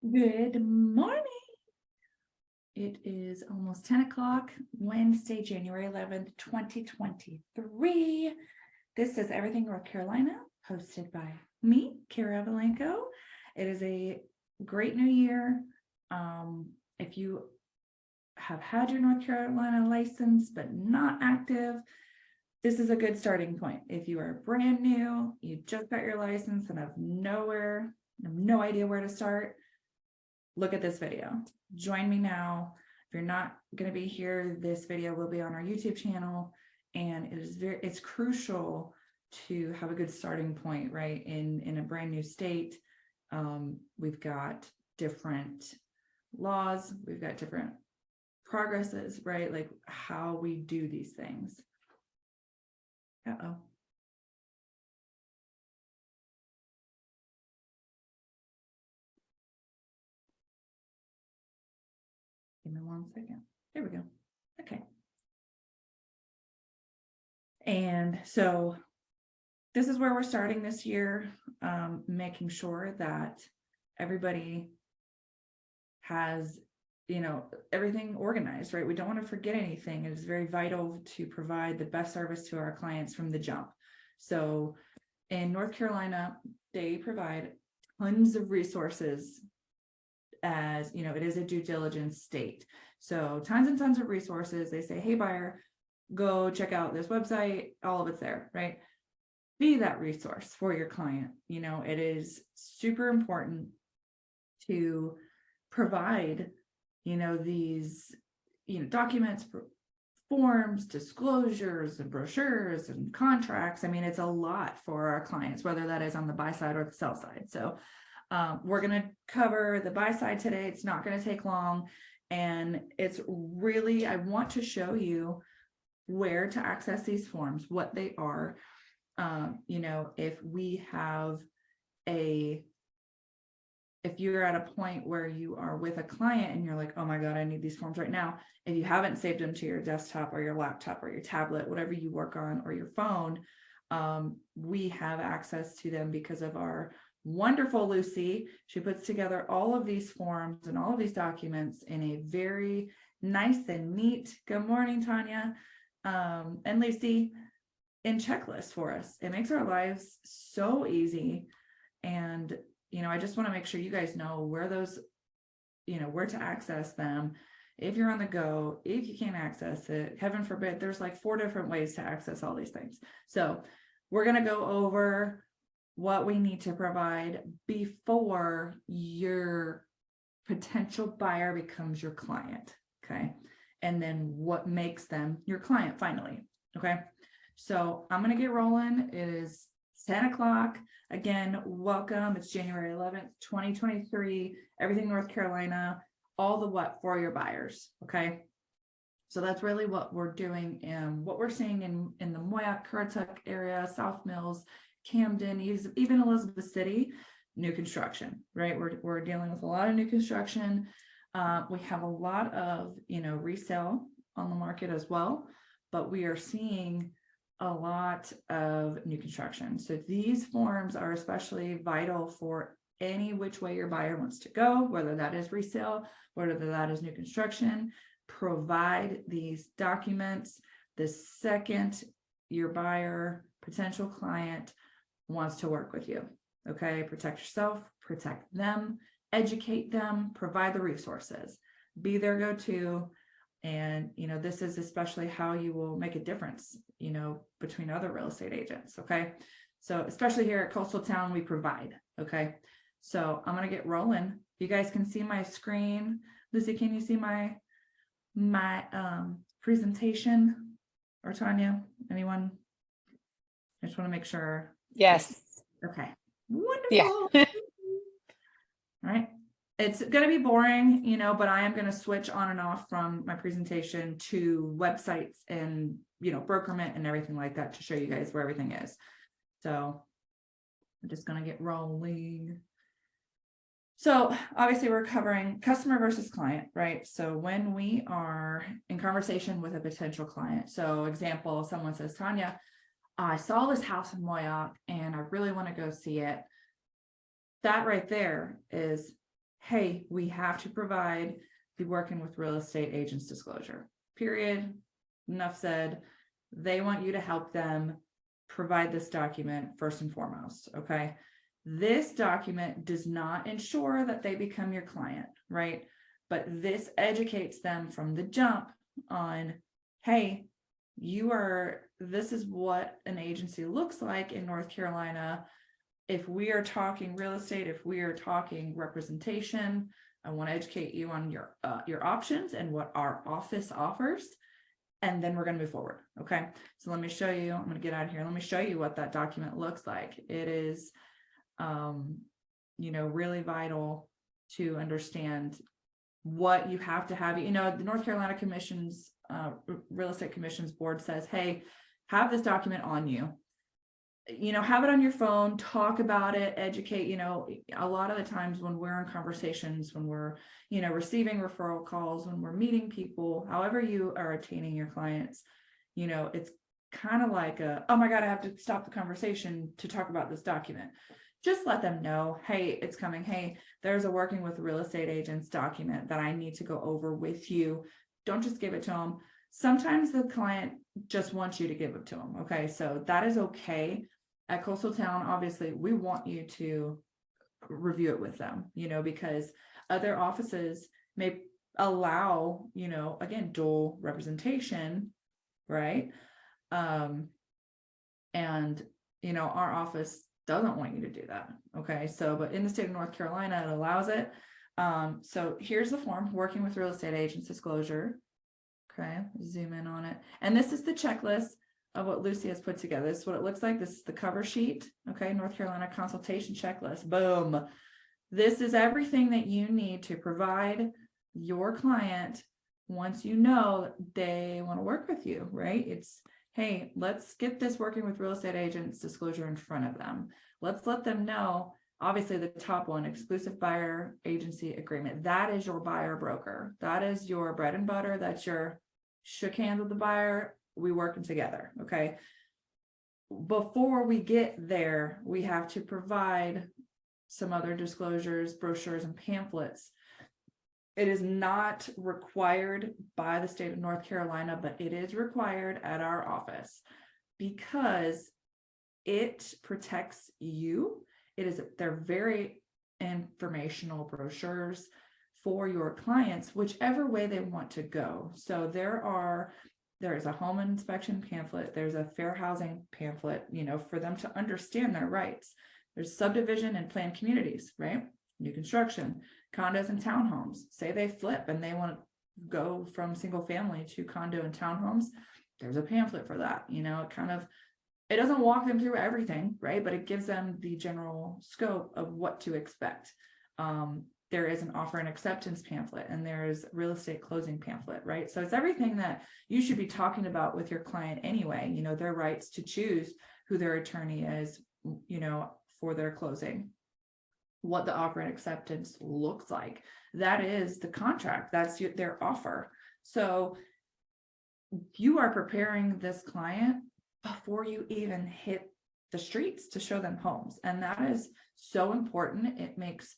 Good morning. It is almost 10 o'clock, Wednesday, January 11th, 2023. This is Everything North Carolina, hosted by me, Kara Valenko. It is a great new year. If you have had your North Carolina license but not active, this is a good starting point. If you are brand new, you just got your license and have no idea where to start, look at this video. Join me now. If you're not going to be here, this video will be on our YouTube channel, and it's crucial to have a good starting point, right? In a brand new state, we've got different laws, we've got different progresses, right? Like how we do these things. Uh-oh. Give me 1 second. There we go. Okay. And so this is where we're starting this year, making sure that everybody has, everything organized, right? We don't want to forget anything. It is very vital to provide the best service to our clients from the jump. So in North Carolina, they provide tons of resources, as it is a due diligence state. So tons and tons of resources. They say, hey, buyer, go check out this website. All of it's there, right? Be that resource for your client. It is super important to provide, these, documents, forms, disclosures, and brochures and contracts. I mean, it's a lot for our clients, whether that is on the buy side or the sell side. So we're going to cover the buy side today. It's not going to take long. And it's really, I want to show you where to access these forms, what they are. If we have if you're at a point where you are with a client and you're like, oh my God, I need these forms right now. If you haven't saved them to your desktop or your laptop or your tablet, whatever you work on, or your phone, we have access to them because of our wonderful Lucy. She puts together all of these forms and all of these documents in a very nice and neat, good morning, Tanya, and Lucy, in checklists for us. It makes our lives so easy. And I just want to make sure you guys know where those, where to access them. If you're on the go, if you can't access it, heaven forbid, there's like 4 different ways to access all these things. So we're going to go over what we need to provide before your potential buyer becomes your client. Okay. And then what makes them your client finally. Okay. So I'm going to get rolling. It is 10 o'clock. Again, welcome. It's January 11th, 2023, Everything North Carolina, all the what for your buyers. Okay. So that's really what we're doing and what we're seeing in the Moyock, Currituck area, South Mills, Camden, even Elizabeth City, new construction, right? We're dealing with a lot of new construction. We have a lot of, resale on the market as well, but we are seeing a lot of new construction. So these forms are especially vital for any which way your buyer wants to go, whether that is resale, whether that is new construction. Provide these documents the second your buyer, potential client, wants to work with you. Okay, protect yourself, protect them, educate them, provide the resources, be their go-to. And, this is especially how you will make a difference, between other real estate agents. Okay. So especially here at Coastal Town, we provide. Okay. So I'm going to get rolling. You guys can see my screen. Lucy, can you see my presentation, or Tanya, anyone? I just want to make sure. Yes. Okay. Wonderful. Yeah. All right. It's going to be boring, but I am going to switch on and off from my presentation to websites and, Brokerment and everything like that to show you guys where everything is. So I'm just going to get rolling. So obviously we're covering customer versus client, right? So when we are in conversation with a potential client, so example, someone says, Tanya, I saw this house in Moyock and I really want to go see it. That right there is hey, we have to provide the working with real estate agents disclosure, period. Enough said. They want you to help them provide this document first and foremost. Okay. This document does not ensure that they become your client, right? But this educates them from the jump on, hey, this is what an agency looks like in North Carolina. If we are talking real estate, if we are talking representation, I want to educate you on your options and what our office offers. And then we're going to move forward. Okay. So let me show you, I'm going to get out of here. Let me show you what that document looks like. It is, really vital to understand what you have to have. The North Carolina Commission's Real Estate Commission's board says, hey, have this document on you. Have it on your phone, talk about it, educate. A lot of the times when we're in conversations, when we're, receiving referral calls, when we're meeting people, however you are attaining your clients, it's kind of like oh my God, I have to stop the conversation to talk about this document. Just let them know, hey, it's coming. Hey, there's a working with real estate agents document that I need to go over with you. Don't just give it to them. Sometimes the client just wants you to give it to them. Okay. So that is okay. At Coastal Town, obviously, we want you to review it with them, because other offices may allow, again, dual representation, right? And, our office doesn't want you to do that. Okay. So, but in the state of North Carolina, it allows it. So here's the form, working with real estate agents disclosure. Okay. Zoom in on it. And this is the checklist of what Lucy has put together. This is what it looks like. This is the cover sheet. Okay. North Carolina consultation checklist. Boom. This is everything that you need to provide your client once you know they want to work with you, right? It's, hey, let's get this working with real estate agents disclosure in front of them. Let's let them know, obviously the top one, exclusive buyer agency agreement. That is your buyer broker. That is your bread and butter. That's your shook hands with the buyer. We working together. Okay. Before we get there, we have to provide some other disclosures, brochures, and pamphlets. It is not required by the state of North Carolina, but it is required at our office because it protects you. They're very informational brochures for your clients, whichever way they want to go. So there is a home inspection pamphlet. There's a fair housing pamphlet, for them to understand their rights. There's subdivision and planned communities, right? New construction, condos and townhomes. Say they flip and they want to go from single family to condo and townhomes. There's a pamphlet for that. It doesn't walk them through everything, right? But it gives them the general scope of what to expect. There is an offer and acceptance pamphlet, and there's real estate closing pamphlet, right? So it's everything that you should be talking about with your client anyway, their rights to choose who their attorney is, for their closing, what the offer and acceptance looks like. That is the contract. That's their offer. So you are preparing this client before you even hit the streets to show them homes. And that is so important. It makes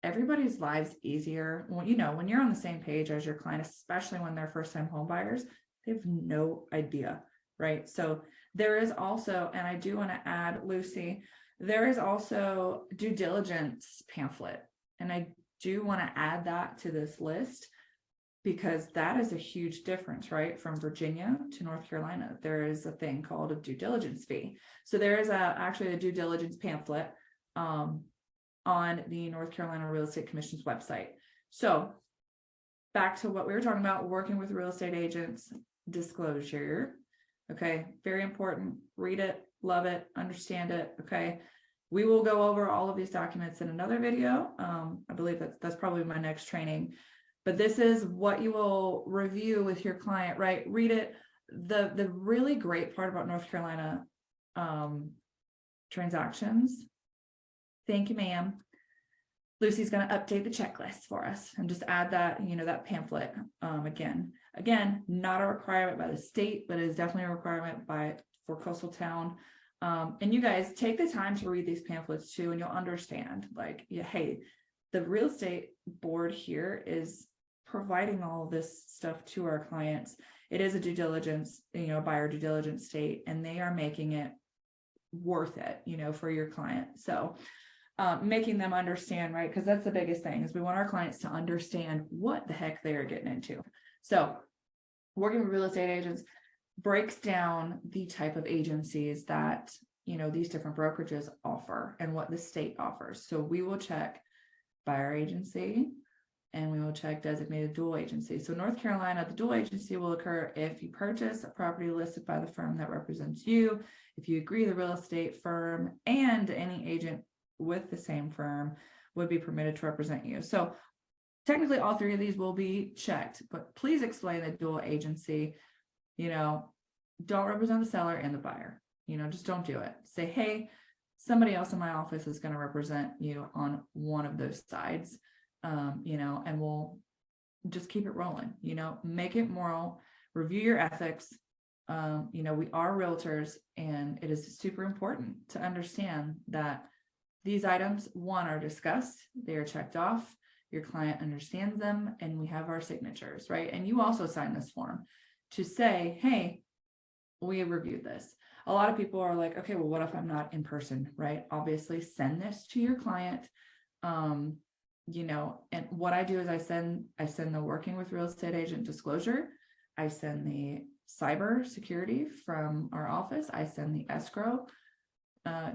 everybody's lives easier. When you're on the same page as your client, especially when they're first-time home buyers, they have no idea, right? So there is also, and I do want to add, Lucy, there is also due diligence pamphlet. And I do want to add that to this list because that is a huge difference, right? From Virginia to North Carolina, there is a thing called a due diligence fee. So there is actually a due diligence pamphlet on the North Carolina Real Estate Commission's website. So back to what we were talking about, working with real estate agents, disclosure. Okay, very important. Read it, love it, understand it. Okay, we will go over all of these documents in another video. I believe that's probably my next training, but this is what you will review with your client, right? Read it. The really great part about North Carolina transactions. Thank you, ma'am. Lucy's going to update the checklist for us and just add that, that pamphlet again, not a requirement by the state, but it is definitely a requirement for Coastal Town. And you guys take the time to read these pamphlets too, and you'll understand hey, the real estate board here is providing all this stuff to our clients. It is a due diligence, buyer due diligence state, and they are making it worth it, for your client. So making them understand, right? Because that's the biggest thing, is we want our clients to understand what the heck they are getting into. So working with real estate agents breaks down the type of agencies that, these different brokerages offer and what the state offers. So we will check buyer agency, and we will check designated dual agency. So North Carolina, the dual agency will occur if you purchase a property listed by the firm that represents you, if you agree the real estate firm and any agent with the same firm would be permitted to represent you. So technically all three of these will be checked, but please explain the dual agency. Don't represent the seller and the buyer. Just don't do it. Say, hey, somebody else in my office is going to represent you on one of those sides. And we'll just keep it rolling, make it moral, review your ethics. We are realtors, and it is super important to understand that these items, one, are discussed, they are checked off, your client understands them, and we have our signatures, right? And you also sign this form to say, hey, we have reviewed this. A lot of people are like, okay, well, what if I'm not in person, right? Obviously, send this to your client. And what I do is I send the working with real estate agent disclosure. I send the cyber security from our office. I send the escrow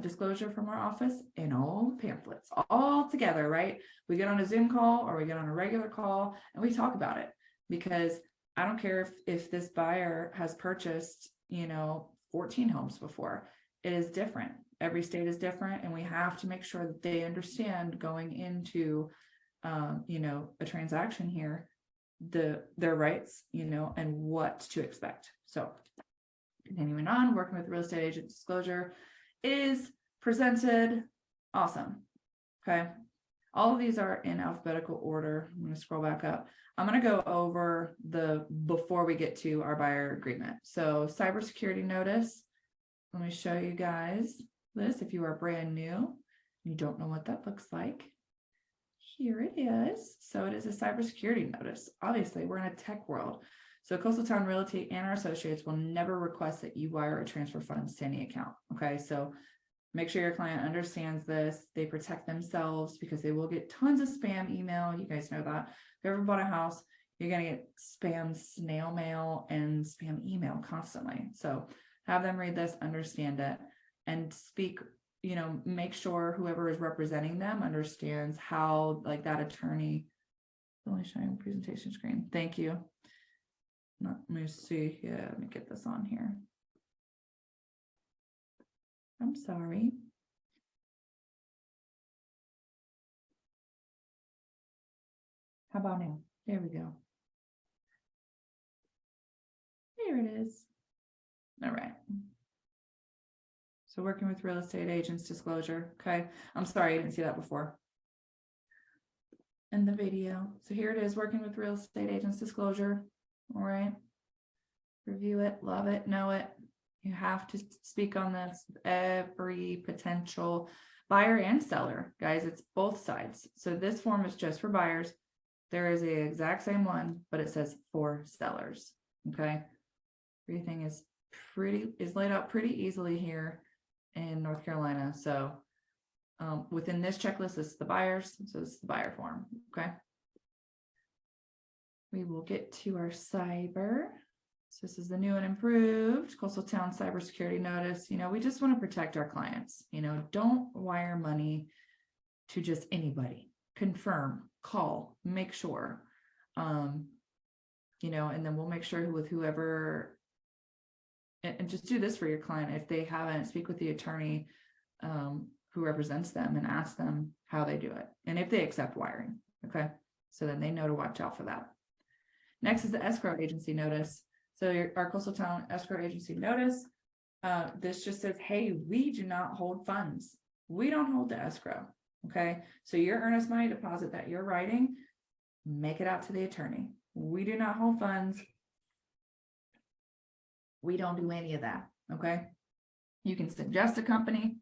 disclosure from our office, and all pamphlets all together, right? We get on a Zoom call or we get on a regular call and we talk about it, because I don't care if this buyer has purchased, 14 homes before. It is different. Every state is different, and we have to make sure that they understand going into, a transaction here, their rights, and what to expect. So continuing on, working with real estate agent disclosure is presented. Awesome. Okay. All of these are in alphabetical order. I'm going to scroll back up. I'm going to go over before we get to our buyer agreement. So cybersecurity notice. Let me show you guys this. If you are brand new, you don't know what that looks like. Here it is. So it is a cybersecurity notice. Obviously, we're in a tech world. So Coastal Town Realty and our associates will never request that you wire or transfer funds to any account. Okay. So make sure your client understands this. They protect themselves because they will get tons of spam email. You guys know that. If you ever bought a house, you're going to get spam snail mail and spam email constantly. So have them read this, understand it, and speak, make sure whoever is representing them understands how, like, that attorney, only showing presentation screen. Thank you. Let me see. Yeah, let me get this on here. I'm sorry. How about now? There we go. Here it is. All right. So working with real estate agents disclosure. Okay. I'm sorry, I didn't see that before in the video. So here it is, working with real estate agents disclosure. All right. Review it, love it, know it. You have to speak on this with every potential buyer and seller. Guys, it's both sides. So this form is just for buyers. There is the exact same one, but it says for sellers. Okay. Everything is laid out pretty easily here in North Carolina. So within this checklist, this is the buyers. So this is the buyer form. Okay. We will get to our cyber. So this is the new and improved Coastal Town cybersecurity notice. We just want to protect our clients. Don't wire money to just anybody. Confirm, call, make sure, and then we'll make sure with whoever, and just do this for your client. If they haven't, speak with the attorney who represents them and ask them how they do it and if they accept wiring. Okay. So then they know to watch out for that. Next is the escrow agency notice. So our Coastal Town escrow agency notice, this just says, hey, we do not hold funds. We don't hold the escrow. Okay. So your earnest money deposit that you're writing, make it out to the attorney. We do not hold funds. We don't do any of that. Okay. You can suggest a company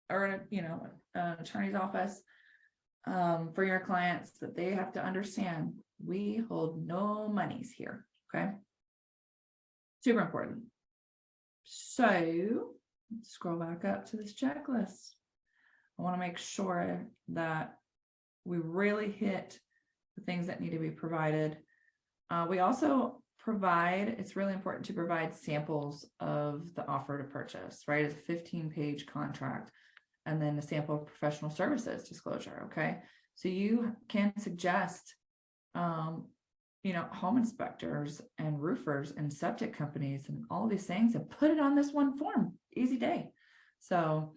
or, an attorney's office. for your clients that they have to understand, we hold no monies here, okay? Super important. So let's scroll back up to this checklist. I want to make sure that we really hit the things that need to be provided. We also provide, it's really important to provide samples of the offer to purchase, right? It's a 15-page contract and then a sample of professional services disclosure, okay? So you can suggest, home inspectors and roofers and septic companies and all these things and put it on this one form, easy day. So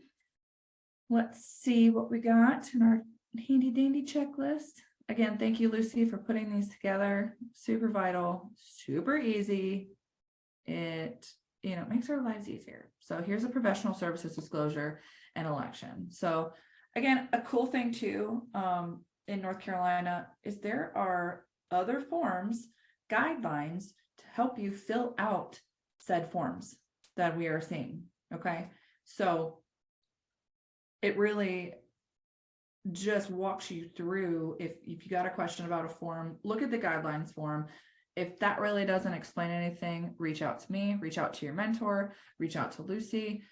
let's see what we got in our handy dandy checklist. Again, thank you, Lucy, for putting these together. Super vital, super easy. It, makes our lives easier. So here's a professional services disclosure and election. So again, a cool thing too, in North Carolina is there are other forms, guidelines to help you fill out said forms that we are seeing. Okay. So it really just walks you through. If you got a question about a form, look at the guidelines form. If that really doesn't explain anything, reach out to me, reach out to your mentor, reach out to Lucy.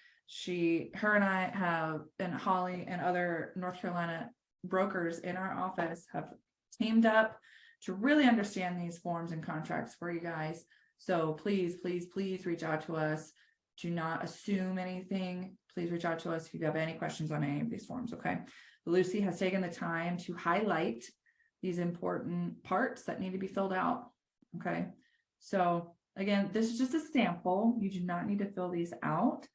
Her and I have, and Holly and other North Carolina brokers in our office have teamed up to really understand these forms and contracts for you guys. So please, please, please reach out to us. Do not assume anything. Please reach out to us if you have any questions on any of these forms, okay? Lucy has taken the time to highlight these important parts that need to be filled out, okay? So again, this is just a sample. You do not need to fill these out,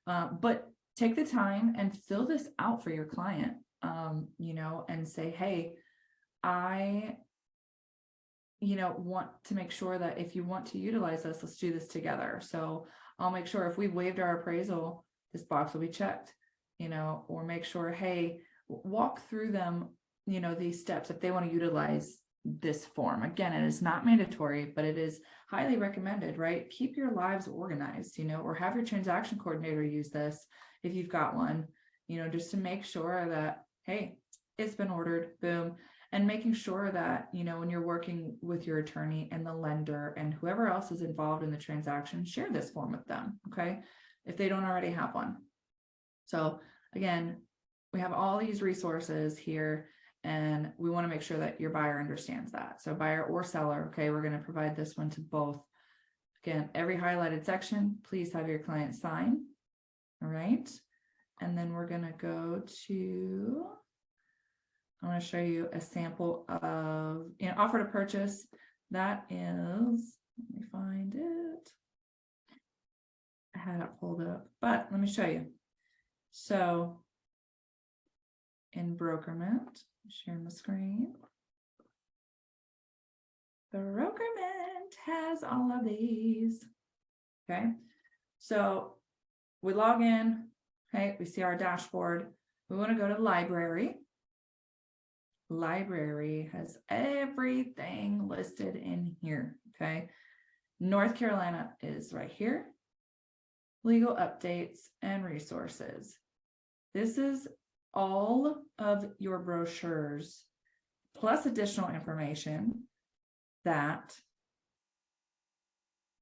but take the time and fill this out for your client, and say, hey, I want to make sure that if you want to utilize this, let's do this together. So I'll make sure if we waived our appraisal, this box will be checked, or make sure, hey, walk through them, these steps if they want to utilize this form. Again, it is not mandatory, but it is highly recommended, right? Keep your lives organized, or have your transaction coordinator use this if you've got one, just to make sure that, hey, it's been ordered, boom. And making sure that, when you're working with your attorney and the lender and whoever else is involved in the transaction, share this form with them, okay? If they don't already have one. So again, we have all these resources here and we want to make sure that your buyer understands that. So buyer or seller, okay, we're going to provide this one to both. Again, every highlighted section, please have your client sign. All right. And then we're going to go to, I want to show you a sample of, offer to purchase. That is, let me find it. I had it pulled up, but let me show you. So in Brokerment, share my screen. Brokerment has all of these. Okay. So we log in. Okay. We see our dashboard. We want to go to library. Library has everything listed in here. Okay. North Carolina is right here. Legal updates and resources. This is all of your brochures plus additional information that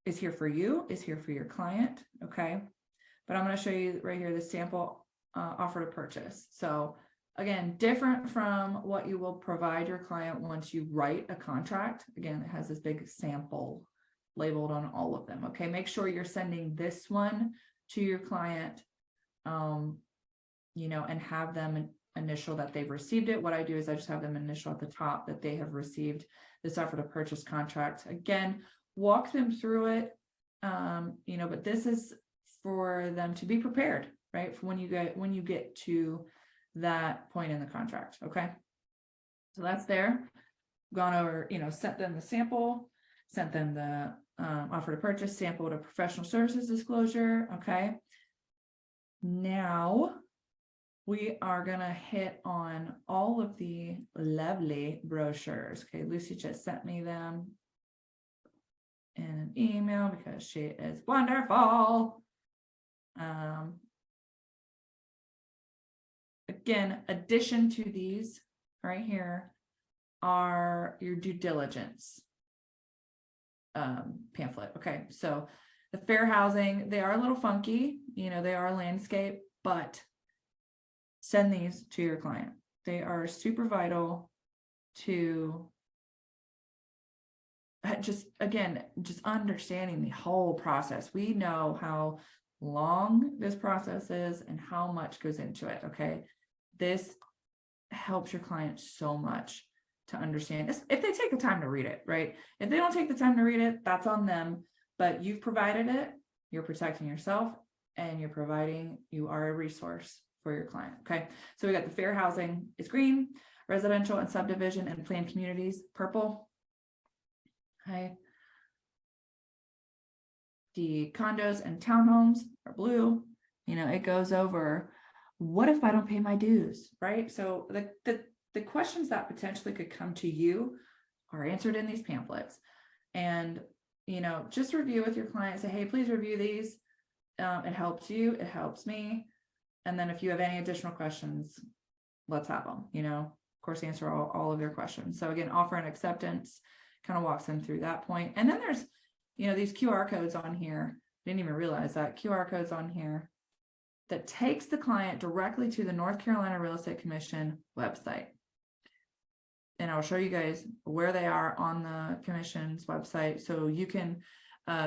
is here for you, is here for your client. Okay. But I'm going to show you right here the sample offer to purchase. So again, different from what you will provide your client once you write a contract. Again, it has this big sample labeled on all of them. Okay. Make sure you're sending this one to your client, and have them initial that they've received it. What I do is I just have them initial at the top that they have received this offer to purchase contract. Again, walk them through it, but this is for them to be prepared, right? For when you get to that point in the contract. Okay. So that's there. Gone over, sent them the sample, sent them the offer to purchase sample to professional services disclosure. Okay. Now we are going to hit on all of the lovely brochures. Okay. Lucy just sent me them in an email because she is wonderful. Again, addition to these right here are your due diligence pamphlet. Okay, so the fair housing, they are a little funky, you know, they are landscape, but send these to your client. They are super vital to just, again, just understanding the whole process. We know how long this process is and how much goes into it. Okay, this helps your client so much to understand this if they take the time to read it, right? If they don't take the time to read it, that's on them, but you've provided it, you're protecting yourself, and you are a resource for your client. Okay, so we got the fair housing is green, residential and subdivision and planned communities, purple. Okay, the condos and townhomes are blue. You know, it goes over, what if I don't pay my dues, right? So the questions that potentially could come to you are answered in these pamphlets. And, you know, just review with your client, say, hey, please review these. It helps you, it helps me. And then if you have any additional questions, let's have them, you know, of course, answer all of their questions. So again, offer and acceptance kind of walks them through that point. And then there's, you know, these QR codes on here. Didn't even realize that QR codes on here that takes the client directly to the North Carolina Real Estate Commission website. And I'll show you guys where they are on the commission's website. So you can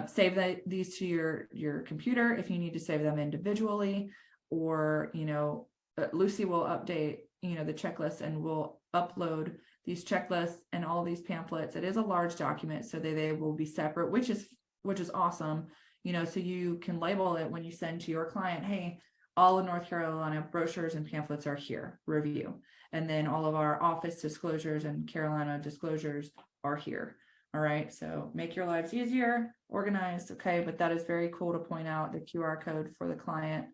save these to your computer if you need to save them individually, or, you know, Lucy will update, you know, the checklist and will upload these checklists and all these pamphlets. It is a large document, so they will be separate, which is awesome, you know, so you can label it when you send to your client, hey, all of North Carolina brochures and pamphlets are here, review. And then all of our office disclosures and Carolina disclosures are here. All right, so make your lives easier, organized. Okay, but that is very cool to point out the QR code for the client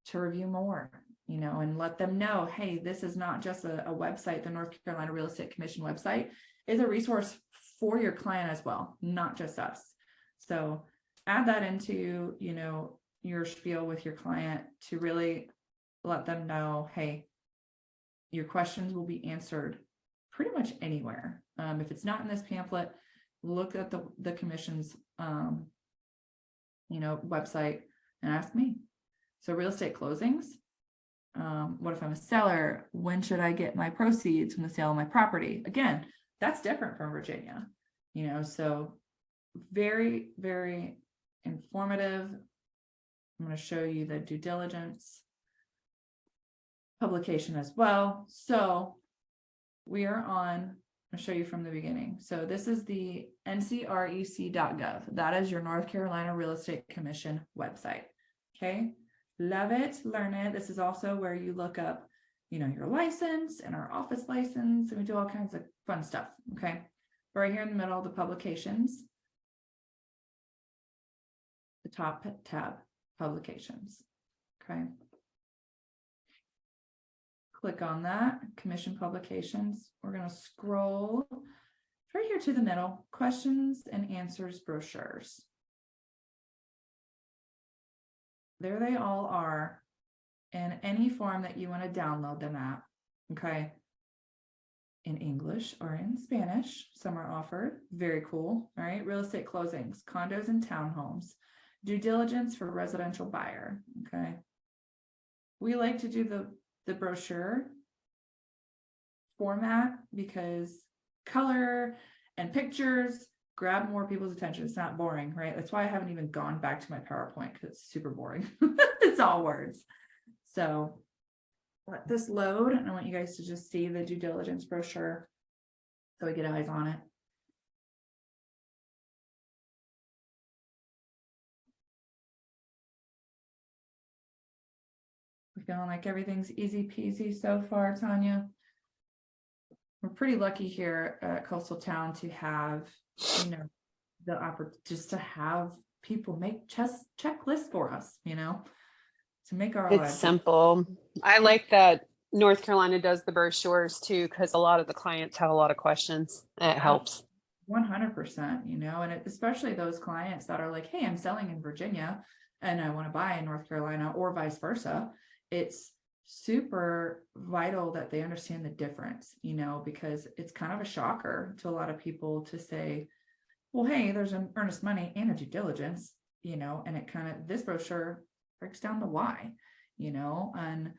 to review more, you know, and let them know, hey, this is not just a website. The North Carolina Real Estate Commission website is a resource for your client as well, not just us. So add that into, you know, your spiel with your client to really let them know, hey, your questions will be answered pretty much anywhere. If it's not in this pamphlet, look at the commission's, you know, website and ask me. So real estate closings. What if I'm a seller? When should I get my proceeds from the sale of my property? Again, that's different from Virginia, you know, so very, very informative. I'm going to show you the due diligence publication as well. So we are on, I'll show you from the beginning. So this is the ncrec.gov. That is your North Carolina Real Estate Commission website. Okay. Love it, learn it. This is also where you look up, you know, your license and our office license, and we do all kinds of fun stuff. Okay. Right here in the middle, the publications, the top tab, publications. Okay. Click on that, commission publications. We're going to scroll right here to the middle, questions and answers brochures. There they all are in any form that you want to download them at. Okay. In English or in Spanish, some are offered. Very cool. All right. Real estate closings, condos and townhomes, due diligence for residential buyer. Okay. We like to do the brochure format because color and pictures grab more people's attention. It's not boring, right? That's why I haven't even gone back to my PowerPoint, because it's super boring. It's all words. So let this load, and I want you guys to just see the due diligence brochure so we get eyes on it. We're feeling like everything's easy peasy so far, Tanya. We're pretty lucky here at Coastal Town to have, you know, the opportunity just to have people make checklists for us, you know, to make our It's lives simple. I like that North Carolina does the brochures too, because a lot of the clients have a lot of questions. It helps. 100%, you know, and especially those clients that are like, hey, I'm selling in Virginia and I want to buy in North Carolina, or vice versa. It's super vital that they understand the difference, because it's kind of a shocker to a lot of people to say, well, hey, there's an earnest money and a due diligence, and it kind of, this brochure breaks down the why, and,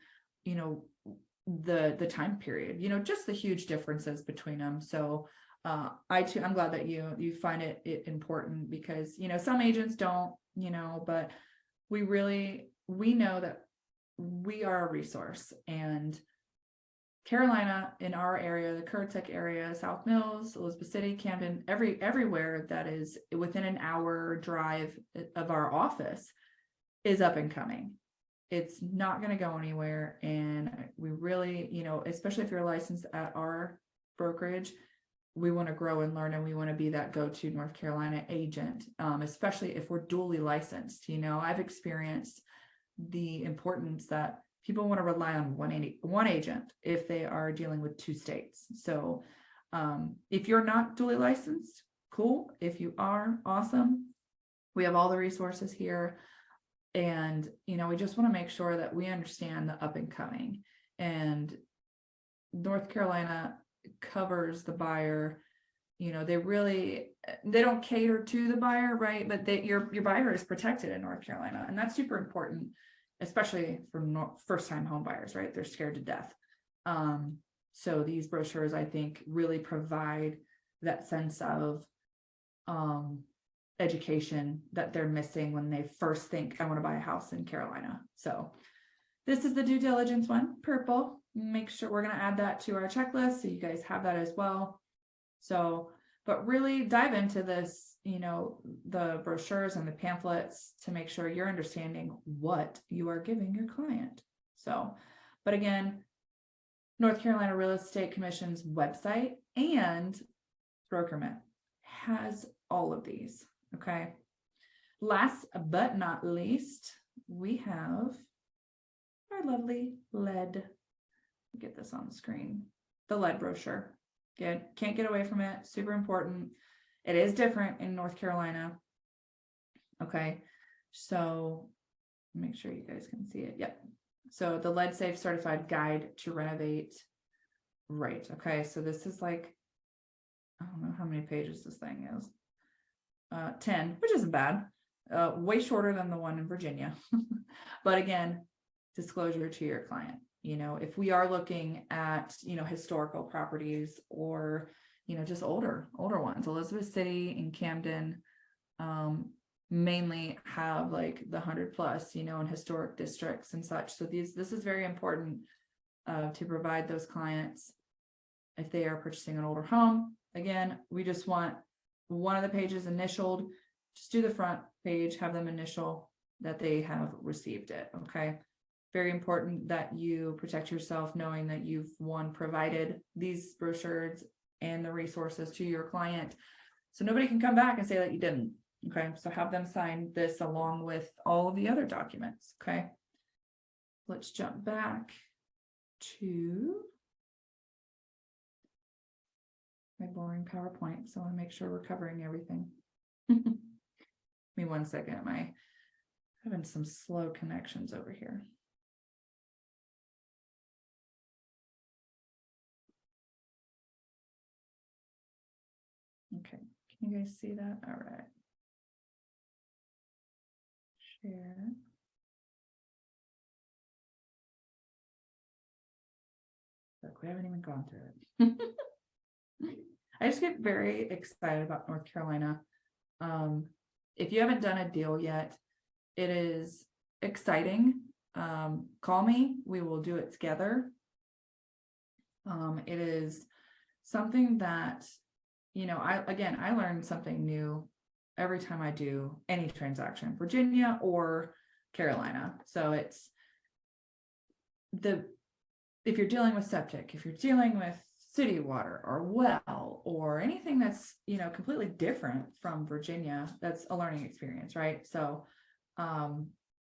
the time period, just the huge differences between them. So I'm glad that you find it important, because, some agents don't, but we know that we are a resource. And Carolina, in our area, the Currituck area, South Mills, Elizabeth City, Camden, everywhere that is within an hour drive of our office is up and coming. It's not going to go anywhere. And we really, especially if you're licensed at our brokerage, we want to grow and learn, and we want to be that go-to North Carolina agent, especially if we're dually licensed. I've experienced the importance that people want to rely on one agent if they are dealing with 2 states. So if you're not dually licensed, cool. If you are, awesome. We have all the resources here. And, we just want to make sure that we understand the up and coming. And North Carolina covers the buyer. They don't cater to the buyer, right? But your buyer is protected in North Carolina. And that's super important, especially for first-time home buyers, right? They're scared to death. So these brochures, I think, really provide that sense of education that they're missing when they first think, I want to buy a house in Carolina. So this is the due diligence one, purple. Make sure we're going to add that to our checklist, so you guys have that as well. So, but really dive into this, the brochures and the pamphlets to make sure you're understanding what you are giving your client. So, but again, North Carolina Real Estate Commission's website and Brokerment has all of these. Okay. Last but not least, we have our lovely lead. Get this on the screen. The lead brochure. Good. Can't get away from it. Super important. It is different in North Carolina. Okay. So make sure you guys can see it. Yep. So the Lead Safe Certified Guide to Renovate. Right. Okay. So this is like, I don't know how many pages this thing is. 10, which isn't bad. Way shorter than the one in Virginia. But again, disclosure to your client. If we are looking at, historical properties, or, just older ones, Elizabeth City and Camden mainly have like the 100+, and historic districts and such. So this is very important to provide those clients if they are purchasing an older home. Again, we just want one of the pages initialed. Just do the front page, have them initial that they have received it. Okay. Very important that you protect yourself, knowing that you've provided these brochures and the resources to your client, so nobody can come back and say that you didn't. Okay. So have them sign this along with all of the other documents. Okay. Let's jump back to my boring PowerPoint. So I want to make sure we're covering everything. Give me 1 second. Am I having some slow connections over here? Okay. Can you guys see that? All right. Share. Look, we haven't even gone through it. I just get very excited about North Carolina. If you haven't done a deal yet, it is exciting. Call me, we will do it together. It is something that, I learn something new every time I do any transaction, Virginia or Carolina. So it's if you're dealing with septic, if you're dealing with city water or well, or anything that's, completely different from Virginia, that's a learning experience, right? So,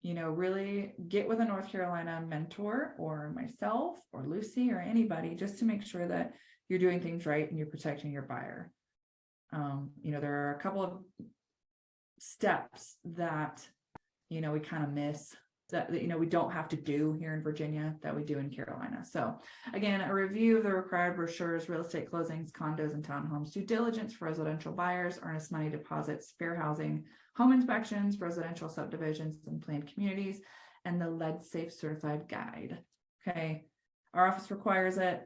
really get with a North Carolina mentor, or myself or Lucy or anybody, just to make sure that you're doing things right and you're protecting your buyer. There are a couple of steps that, we kind of miss that, we don't have to do here in Virginia that we do in Carolina. So again, a review of the required brochures, real estate closings, condos and townhomes, due diligence for residential buyers, earnest money deposits, fair housing, home inspections, residential subdivisions and planned communities, and the lead safe certified guide. Okay. Our office requires it.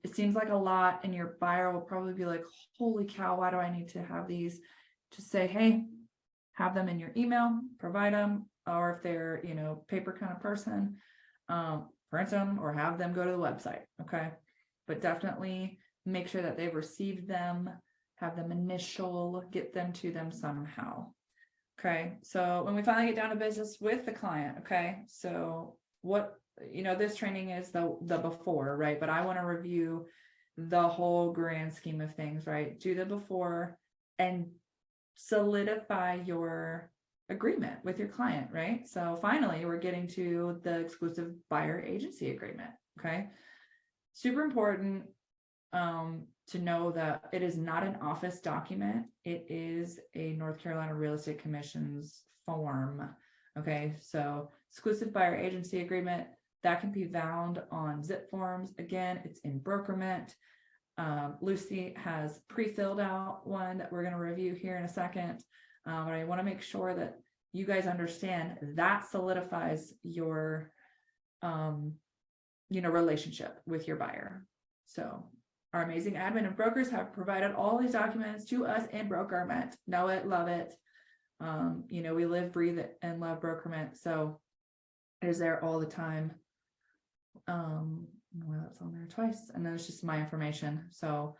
It seems like a lot, and your buyer will probably be like, holy cow, why do I need to have these? Just say, hey, have them in your email, provide them, or if they're, paper kind of person, print them or have them go to the website. Okay. But definitely make sure that they've received them, have them initial, get them to them somehow. Okay. So when we finally get down to business with the client, okay. So what, this training is the before, right? But I want to review the whole grand scheme of things, right? Do the before and solidify your agreement with your client, right? So finally, we're getting to the exclusive buyer agency agreement. Okay. Super important to know that it is not an office document. It is a North Carolina Real Estate Commission's form. Okay. So exclusive buyer agency agreement that can be found on zip forms. Again, it's in Brokerment. Lucy has pre-filled out one that we're going to review here in a second. But I want to make sure that you guys understand that solidifies your, relationship with your buyer. So our amazing admin and brokers have provided all these documents to us in Brokerment. Know it, love it. We live, breathe it, and love Brokerment. So it is there all the time. Well, it's on there twice, and then it's just my information. So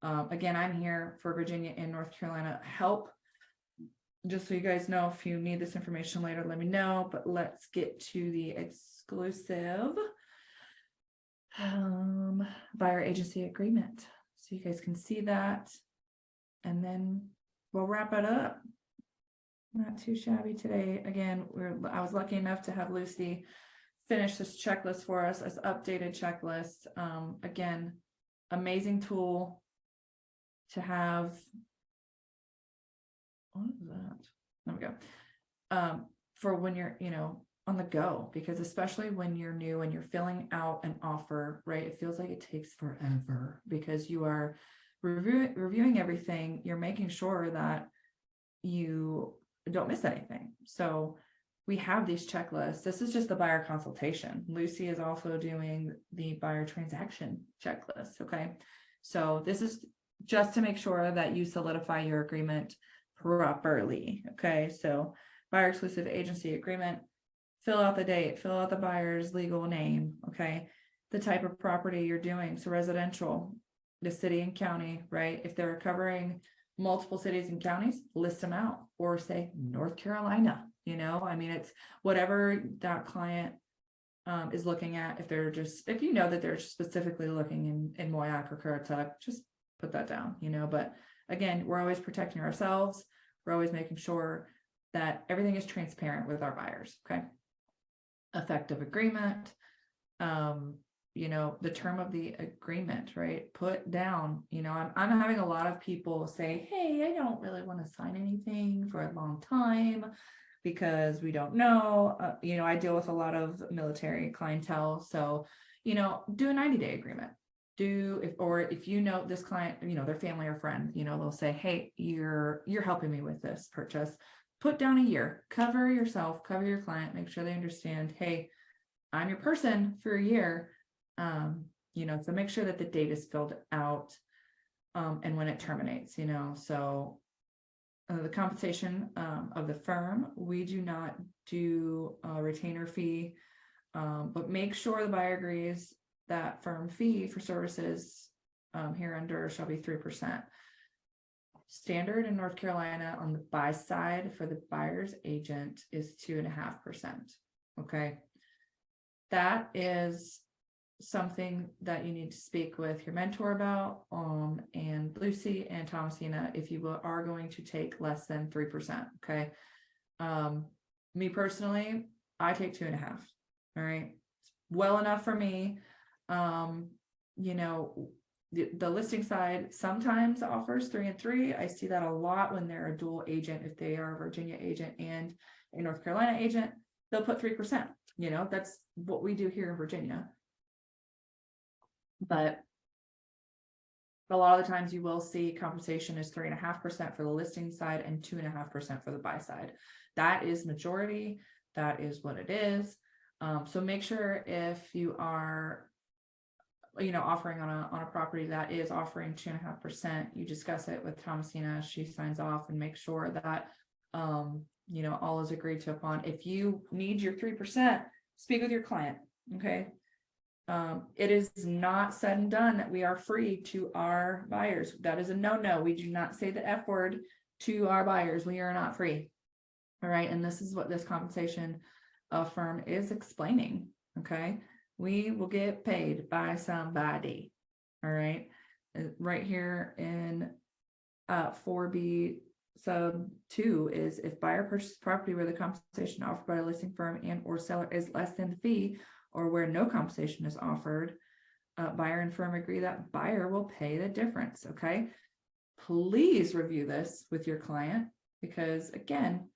again, I'm here for Virginia and North Carolina help. Just so you guys know, if you need this information later, let me know. But let's get to the exclusive buyer agency agreement, so you guys can see that, and then we'll wrap it up. Not too shabby today. Again, I was lucky enough to have Lucy finish this checklist for us, as updated checklist. Again, amazing tool to have. What is that? There we go. For when you're, on the go, because especially when you're new and you're filling out an offer, right? It feels like it takes forever because you are reviewing everything. You're making sure that you don't miss anything. So we have these checklists. This is just the buyer consultation. Lucy is also doing the buyer transaction checklist. Okay. So this is just to make sure that you solidify your agreement properly. Okay. So buyer exclusive agency agreement, fill out the date, fill out the buyer's legal name. Okay. The type of property you're doing. So residential, the city and county, right? If they're covering multiple cities and counties, list them out, or say North Carolina. It's whatever that client is looking at. If that they're specifically looking in Moyac or Currituck, just put that down, but again, we're always protecting ourselves. We're always making sure that everything is transparent with our buyers. Okay. Effective agreement, the term of the agreement, right? Put down, I'm having a lot of people say, hey, I don't really want to sign anything for a long time because we don't know. I deal with a lot of military clientele. So, do a 90-day agreement. If this client, their family or friend, they'll say, hey, you're helping me with this purchase. Put down a year, cover yourself, cover your client, make sure they understand, hey, I'm your person for a year. So make sure that the date is filled out, and when it terminates, so the compensation of the firm, we do not do a retainer fee, but make sure the buyer agrees that firm fee for services hereunder shall be 3%. Standard in North Carolina on the buy side for the buyer's agent is 2.5%. Okay. That is something that you need to speak with your mentor about, and Lucy and Thomasina, if you are going to take less than 3%. Okay. Me personally, I take 2.5. All right. Well enough for me. The listing side sometimes offers 3 and 3. I see that a lot when they're a dual agent, if they are a Virginia agent and a North Carolina agent. they'll put 3%. You know, that's what we do here in Virginia. But a lot of the times you will see compensation is 3.5% for the listing side and 2.5% for the buy side. That is majority. That is what it is. So make sure if you are, you know, offering on a property that is offering 2.5%, you discuss it with Thomasina. She signs off and make sure that, you know, all is agreed to upon. If you need your 3%, speak with your client. Okay. It is not said and done that we are free to our buyers. That is a no. We do not say the F word to our buyers. We are not free. All right. And this is what this compensation firm is explaining. Okay. We will get paid by somebody. All right. Right here in 4B sub 2 is if buyer purchases property where the compensation offered by a listing firm and or seller is less than the fee, or where no compensation is offered, buyer and firm agree that buyer will pay the difference. Okay. Please review this with your client, because again,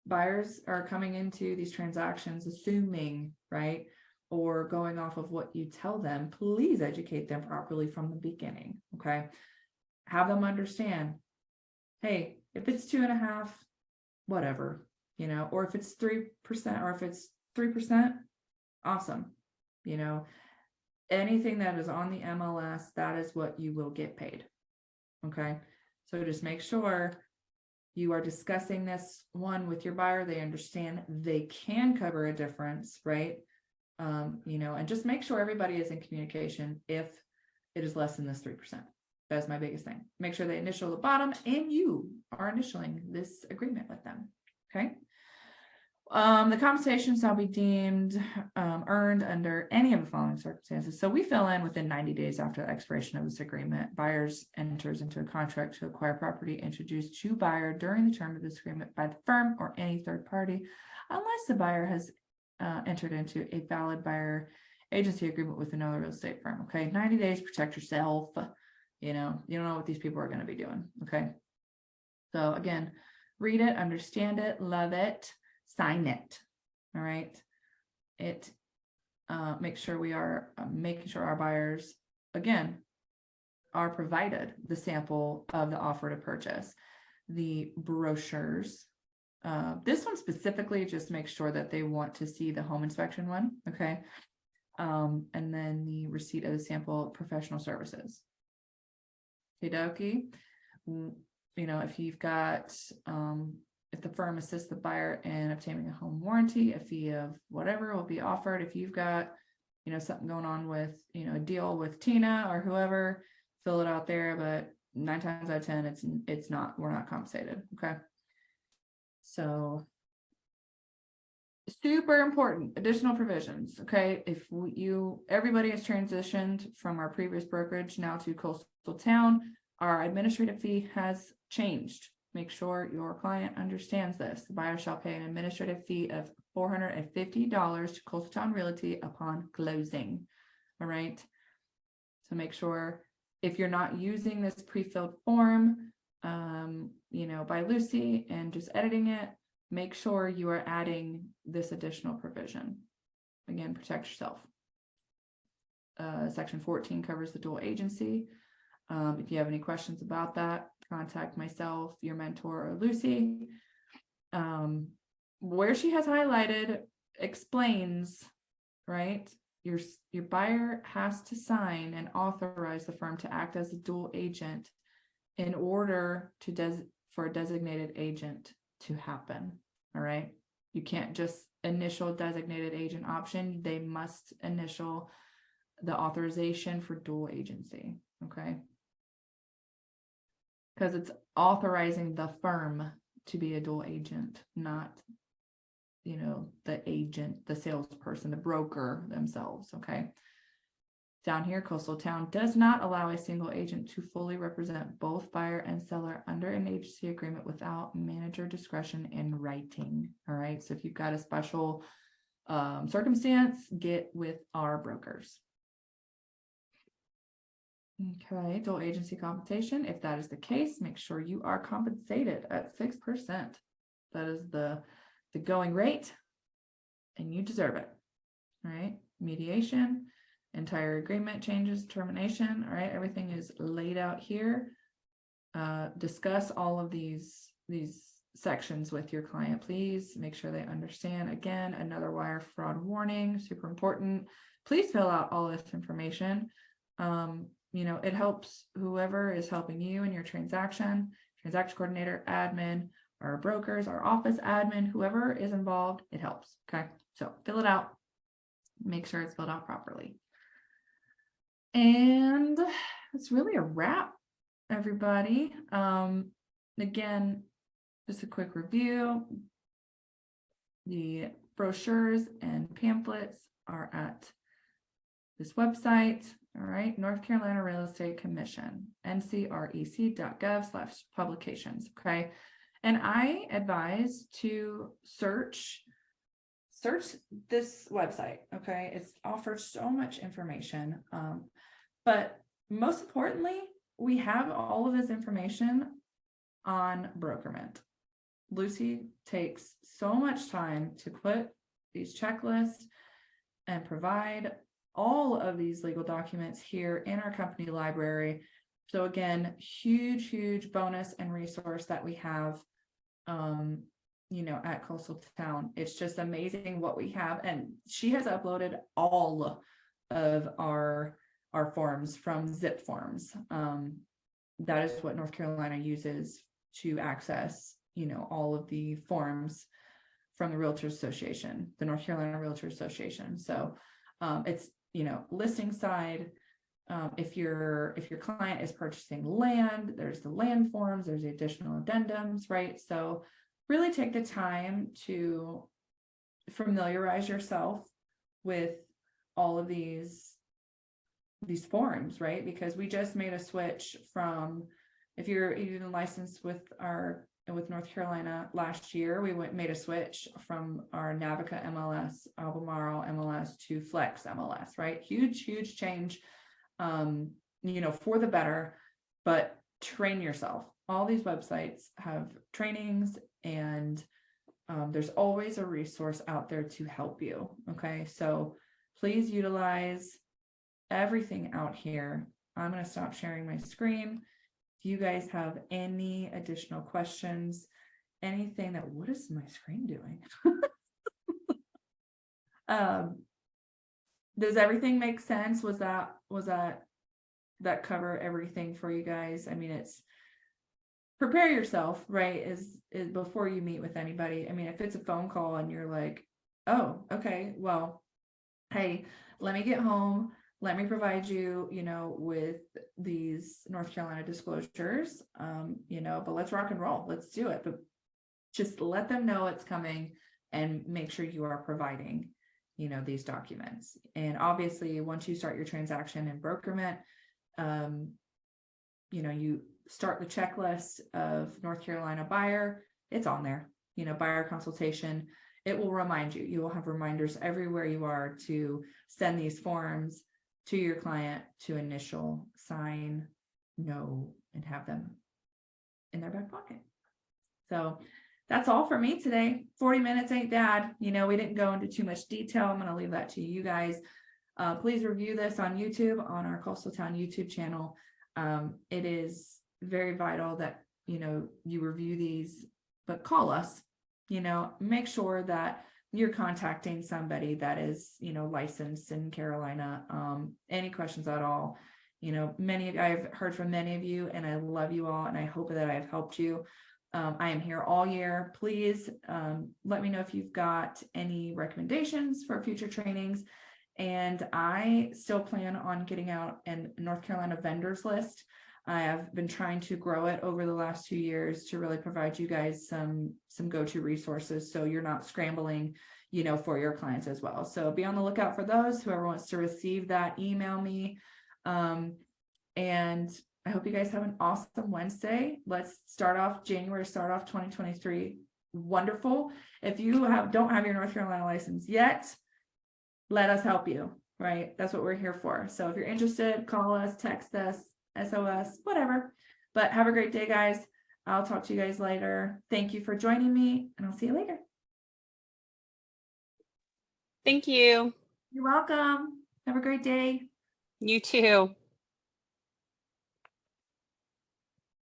buyers are coming into these transactions assuming, right, or going off of what you tell them. Please educate them properly from the beginning. Okay. Have them understand, hey, if it's 2.5, whatever, you know, or if it's 3%, or if it's 3%, awesome. You know, anything that is on the MLS, that is what you will get paid. Okay. So just make sure you are discussing this one with your buyer. They understand they can cover a difference, right? You know, and just make sure everybody is in communication if it is less than this 3%. That's my biggest thing. Make sure they initial the bottom and you are initialing this agreement with them. Okay. The compensation shall be deemed earned under any of the following circumstances. So we fill in within 90 days after the expiration of this agreement. Buyers enters into a contract to acquire property introduced to buyer during the term of this agreement by the firm or any third party, unless the buyer has entered into a valid buyer agency agreement with another real estate firm. Okay, 90 days, protect yourself. You know, you don't know what these people are going to be doing. Okay, so again, read it, understand it, love it, sign it. All right, it make sure we are making sure our buyers, again, are provided the sample of the offer to purchase, the brochures. This one specifically, just make sure that they want to see the home inspection one. Okay. And then the receipt of the sample professional services. Okie dokie. You know, if you've got, if the firm assists the buyer in obtaining a home warranty, a fee of whatever will be offered. If you've got, you know, something going on with, you know, a deal with Tina or whoever, fill it out there, but 9 times out of 10, it's not, we're not compensated. Okay. So super important additional provisions. Okay. If everybody has transitioned from our previous brokerage now to Coastal Town, our administrative fee has changed. Make sure your client understands this. The buyer shall pay an administrative fee of $450 to Coastal Town Realty upon closing. All right. So make sure if you're not using this pre-filled form, you know, by Lucy and just editing it, make sure you are adding this additional provision. Again, protect yourself. Section 14 covers the dual agency. If you have any questions about that, contact myself, your mentor, or Lucy. Where she has highlighted explains, right? Your buyer has to sign and authorize the firm to act as a dual agent in order to for a designated agent to happen. All right. You can't just initial designated agent option. They must initial the authorization for dual agency. Okay. Because it's authorizing the firm to be a dual agent, not, you know, the agent, the salesperson, the broker themselves. Okay. Down here, Coastal Town does not allow a single agent to fully represent both buyer and seller under an agency agreement without manager discretion in writing. All right. So if you've got a special circumstance, get with our brokers. Okay, dual agency compensation. If that is the case, make sure you are compensated at 6%. That is the going rate. and you deserve it. All right. Mediation, entire agreement changes, termination. All right. Everything is laid out here. Discuss all of these sections with your client. Please make sure they understand. Again, another wire fraud warning, super important. Please fill out all this information. It helps whoever is helping you in your transaction coordinator, admin, our brokers, our office admin, whoever is involved, it helps. Okay. So fill it out, make sure it's filled out properly. And it's really a wrap, everybody. Again, just a quick review. The brochures and pamphlets are at this website. All right, North Carolina Real Estate Commission, ncrec.gov/publications. Okay. And I advise to search this website. Okay. It offers so much information. But most importantly, we have all of this information on Brokerment. Lucy takes so much time to put these checklists and provide all of these legal documents here in our company library. So again, huge bonus and resource that we have, at Coastal Town. It's just amazing what we have. And she has uploaded all of our forms from Zip Forms. That is what North Carolina uses to access, all of the forms from the Realtors Association, the North Carolina Realtors Association. So it's, listing side. If your client is purchasing land, there's the land forms, there's the additional addendums, right? So really take the time to familiarize yourself with all of these forms, right? Because we just made a switch from, if you're even licensed with North Carolina last year, we made a switch from our Navica MLS, Albemarle MLS to Flex MLS, right? Huge change, for the better, but train yourself. All these websites have trainings, and there's always a resource out there to help you. Okay. So please utilize everything out here. I'm going to stop sharing my screen. If you guys have any additional questions, anything what is my screen doing? Does everything make sense? Was that cover everything for you guys? I mean, it's prepare yourself, right? Is before you meet with anybody. I mean, if it's a phone call and you're like, oh, okay, well, hey, let me get home. Let me provide you, with these North Carolina disclosures, but let's rock and roll. Let's do it. But just let them know it's coming and make sure you are providing, these documents. And obviously, once you start your transaction in Brokerment, you start the checklist of North Carolina buyer. It's on there, buyer consultation. It will remind you. You will have reminders everywhere you are to send these forms to your client to initial, sign, know, and have them in their back pocket. So that's all for me today. 40 minutes ain't bad. We didn't go into too much detail. I'm going to leave that to you guys. Please review this on YouTube, on our Coastal Town YouTube channel. It is very vital that, you review these, but call us, make sure that you're contacting somebody that is, licensed in Carolina. Any questions at all, I've heard from many of you, and I love you all, and I hope that I've helped you. I am here all year. Please let me know if you've got any recommendations for future trainings. And I still plan on getting out a North Carolina vendors list. I have been trying to grow it over the last 2 years to really provide you guys some go-to resources, so you're not scrambling, for your clients as well. So be on the lookout for those. Whoever wants to receive that, email me. And I hope you guys have an awesome Wednesday. Let's start off 2023 wonderful. If you don't have your North Carolina license yet, let us help you, right? That's what we're here for. So if you're interested, call us, text us, SOS, whatever. But have a great day, guys. I'll talk to you guys later. Thank you for joining me, and I'll see you later. Thank you. You're welcome. Have a great day. You too.